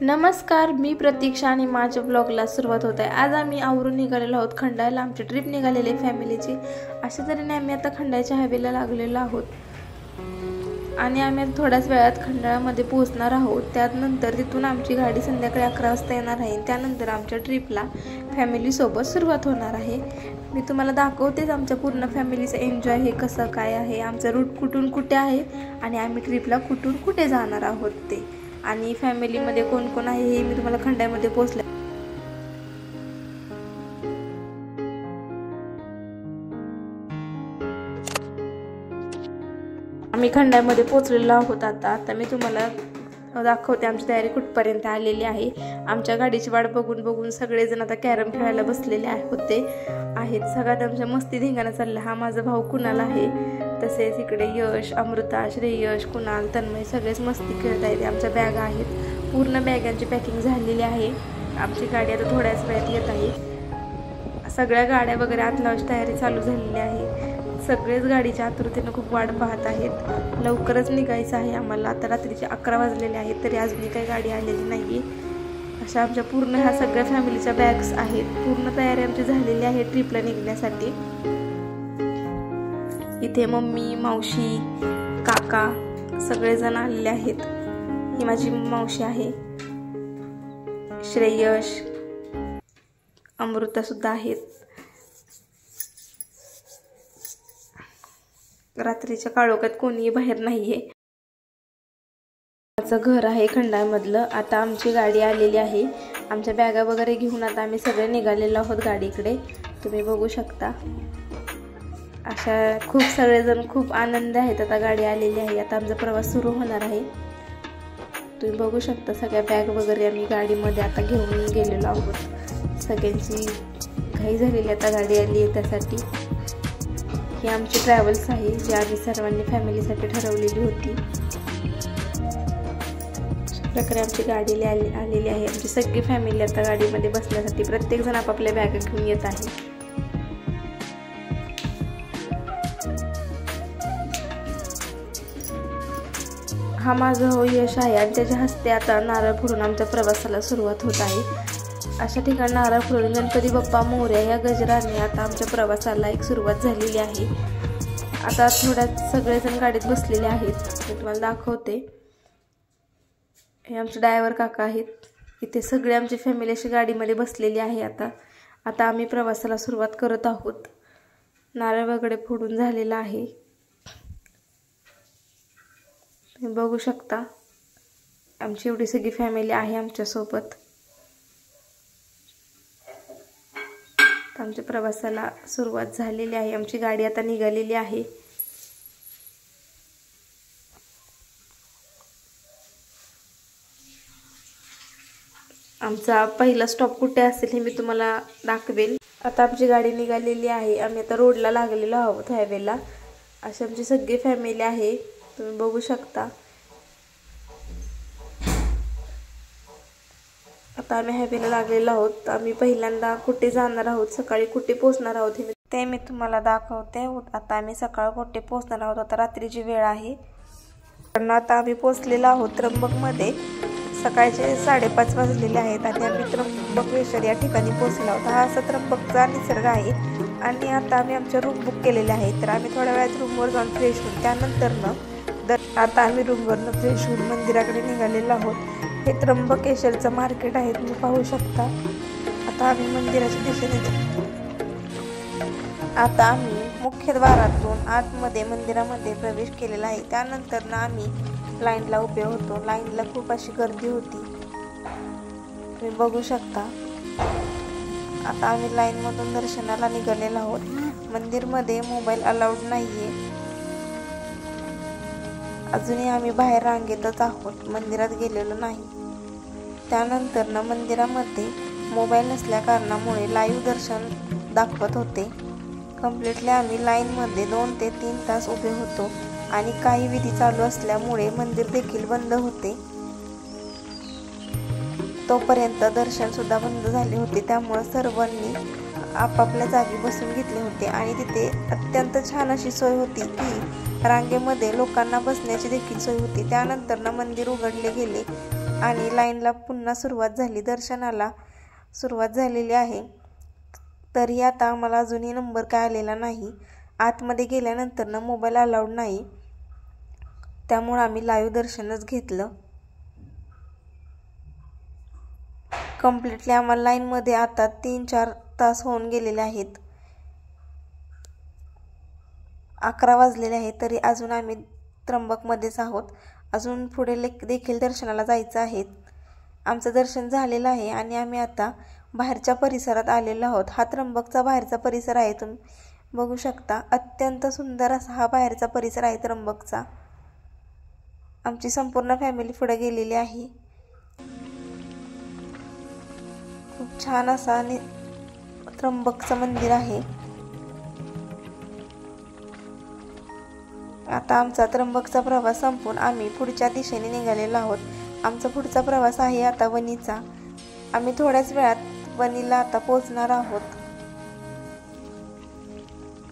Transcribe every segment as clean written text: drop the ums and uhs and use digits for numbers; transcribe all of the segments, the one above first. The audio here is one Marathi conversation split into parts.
नमस्कार, मी प्रतीक्षा आणि माझ्या ब्लॉगला सुरुवात होत आहे। आज आम्ही आवरून निघालेलो आहोत खंडाळ्याला। आमची ट्रिप निघालेली फॅमिलीची। अशा तऱ्हेने आम्ही आता खंडाळ्याच्या हायवेला लागलेलो आहोत आणि आम्ही थोड्याच वेळात खंडाळ्यामध्ये पोहोचणार आहोत। त्यानंतर तिथून आमची गाडी संध्याकाळी 11 वाजता येणार आहे। त्यानंतर आमच्या ट्रिपला फॅमिली सोबत सुरुवात होणार आहे। मी तुम्हाला दाखवतेच आमच्या पूर्ण फॅमिलीचा एन्जॉय हे कसं काय आहे, आमचा रूट कुठून कुठे आहे आणि आम्ही ट्रिपला कुठून कुठे जाणार आहोत ते, आणि फॅमिलीमध्ये कोण कोण आहे हे मी तुम्हाला खंडाळ्यामध्ये पोहोचले। आम्ही खंडाळ्यामध्ये पोहोचलेलो आहोत। आता मी तुम्हाला दाखवते आमची तयारी कुठपर्यंत आलेली आहे। आमच्या गाडीची वाट बघून बघून सगळेजण आता कॅरम खेळायला बसलेले आहेत। सगळ्यात आमच्या मस्ती धिंगाणा चालला। हा माझा भाऊ कुणाल आहे, तसेच इकडे यश, अमृता, श्रेयश, कुणाल, तन्मय सगळेच मस्ती खेळत आहेत। आमच्या बॅग आहेत, पूर्ण बॅगांची पॅकिंग झालेली आहे। आमची गाडी आता थोड्याच वेळात येत आहे। सगळ्या गाड्या वगैरे आत लावायची तयारी चालू झालेली आहे। सगळेच गाडीच्या आतुरतेने खूप वाट पाहत आहेत। लवकरच निघायचं आहे आम्हाला। आता रात्रीचे 11 वाजलेले आहेत तरी अजूनही काही गाडी आलेली नाही। अशा आमच्या पूर्ण ह्या सगळ्या फॅमिलीच्या बॅग्स आहेत। पूर्ण तयारी आमची झालेली आहे ट्रिपला निघण्यासाठी। इथे मम्मी, मावशी, काका सगळेजण आलेले आहेत। ही माझी मावशी आहे, श्रेयश, अमृता सुद्धा आहेत। रात्रीच्या काळोखात कोणीही बाहेर नाहीये। माझं घर आहे खंडाळ्यामधलं। आता आमची गाडी आलेली आहे। आमच्या बॅगा वगैरे घेऊन आता आम्ही सगळे निघालेलो आहोत गाडीकडे। तुम्ही बघू शकता अशा खूप सगळेजण खूप आनंद आहेत। आता गाडी आलेली आहे। आता आमचा प्रवास सुरू होणार आहे। तुम्ही बघू शकता सगळ्या बॅग वगैरे आम्ही गाडीमध्ये आता घेऊन गेलेलो आहोत। सगळ्यांची घाई झालेली आता गाडी आली आहे त्यासाठी। ही आमची ट्रॅव्हल्स आहे जी आम्ही सर्वांनी फॅमिलीसाठी ठरवलेली होती। अशा प्रकारे आमची गाडी आलेली आहे। आमची सगळी फॅमिली आता गाडीमध्ये बसण्यासाठी प्रत्येक जण आपापल्या बॅग घेऊन येत आहे। हा माझा हो यश आहे आणि त्याच्या हस्ते आता नारळ फोडून आमच्या प्रवासाला सुरुवात होत आहे। अशा ठिकाणी नारळ फोडून गणपती बाप्पा मोरया या गजराने आता आमच्या प्रवासाला एक सुरुवात झालेली आहे। आता थोड्यात सगळेजण गाडीत बसलेले आहेत। मी तुम्हाला दाखवते। हे आमचे ड्रायव्हर काका आहेत। इथे सगळे आमची फॅमिली अशी गाडीमध्ये बसलेली आहे। आता आम्ही प्रवासाला सुरुवात करत आहोत। नारळ वगैरे फोडून झालेला आहे। तुम्ही बघू शकता आमची एवढी सगळी फॅमिली आहे आमच्या सोबत। आमच्या प्रवासाला सुरुवात झालेली आहे। आमची गाडी आता निघालेली आहे। आमचा पहिला स्टॉप कुठे असेल हे मी तुम्हाला दाखवेल। आता आमची गाडी निघालेली आहे। आम्ही आता रोडला लागलेलो आहोत हायवेला। अशी आमची सगळी फॅमिली आहे। तुम्ही बघू शकता आता आम्ही हायवेला लागलेलो आहोत। आम्ही पहिल्यांदा कुठे जाणार आहोत, सकाळी कुठे पोहोचणार आहोत ते मी तुम्हाला दाखवते। आता आम्ही सकाळी कुठे पोहोचणार आहोत। आता रात्रीची वेळ आहे। आता आम्ही पोहोचलेलो आहोत त्र्यंबकमध्ये। सकाळचे 5:30 वाजलेले आहेत आणि आम्ही त्र्यंबकेश्वर या ठिकाणी पोहोचलो आहोत। हा असा त्र्यंबकचा निसर्ग आहे आणि आता आम्ही आमच्या रूम बुक केलेल्या आहेत। तर आम्ही थोड्या वेळात रूमवर जाऊन फ्रेश होऊन त्यानंतर आता आम्ही रूमवरनं फ्रेश होऊन मंदिराकडे निघालेलो आहोत। हे त्र्यंबकेश्वरचं मार्केट आहे, तुम्ही पाहू शकता। आता आम्ही मंदिराच्या दिशेने आता आम्ही मुख्य द्वारातून आतमध्ये मंदिरामध्ये प्रवेश केलेला आहे। त्यानंतर आम्ही लाईनला उभे होतो। लाईनला खूप अशी गर्दी होती, तुम्ही बघू शकता। आता आम्ही लाईनमधून दर्शनाला निघालेलो आहोत। मंदिरमध्ये मोबाईल अलाउड नाहीये। अजूनही आम्ही बाहेर रांगेतच आहोत, मंदिरात गेलेलो नाही। त्यानंतर मंदिरामध्ये मोबाईल नसल्या कारणामुळे लाईव्ह दर्शन दाखवत होते। कम्प्लिटली आम्ही लाईनमध्ये 2 ते 3 तास उभे होतो आणि काही विधी चालू असल्यामुळे मंदिर देखील बंद होते। तोपर्यंत दर्शन सुद्धा बंद झाले होते। त्यामुळे सर्वांनी आपापल्या जागी बसून घेतले होते आणि तिथे अत्यंत छान अशी सोय होती की रांगेमध्ये लोकांना बसण्याची देखील सोय होती। त्यानंतर मंदिर उघडले गेले आणि लाईनला पुन्हा सुरुवात झाली, दर्शनाला सुरुवात झालेली आहे. तरी आता आम्हाला अजूनही नंबर काय आलेला नाही. आतमध्ये गेल्यानंतर ना मोबाईल अलाउड नाही, त्यामुळे आम्ही लाईव्ह दर्शनच घेतलं. कम्प्लिटली आम्हाला लाईनमध्ये आता 3-4 तास होऊन गेलेले आहेत. 11 वाजलेले आहेत, तरी अजून आम्ही त्र्यंबकमध्येच आहोत. अजून पुढे देखील दर्शनाला जायचं आहे. आमचं दर्शन झालेलं आहे आणि आम्ही आता बाहेरच्या परिसरात आलेलो आहोत. हा त्र्यंबकचा बाहेरचा परिसर आहे, तुम्ही बघू शकता. अत्यंत सुंदर असा हा बाहेरचा परिसर आहे त्र्यंबकचा. आमची संपूर्ण फॅमिली पुढे गेलेली आहे. खूप छान असा त्र्यंबकचं मंदिर आहे. आता आमचा त्र्यंबकचा प्रवास संपून आम्ही पुढच्या दिशेने निघालेलो आहोत. आमचा पुढचा प्रवास आहे आता वणीचा. आम्ही थोड्याच वेळात वणीला आता पोहोचणार आहोत.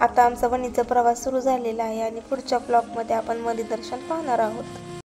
आता आमचा वणीचा प्रवास सुरू झालेला आहे आणि पुढच्या ब्लॉगमध्ये आपण वणी दर्शन पाहणार आहोत.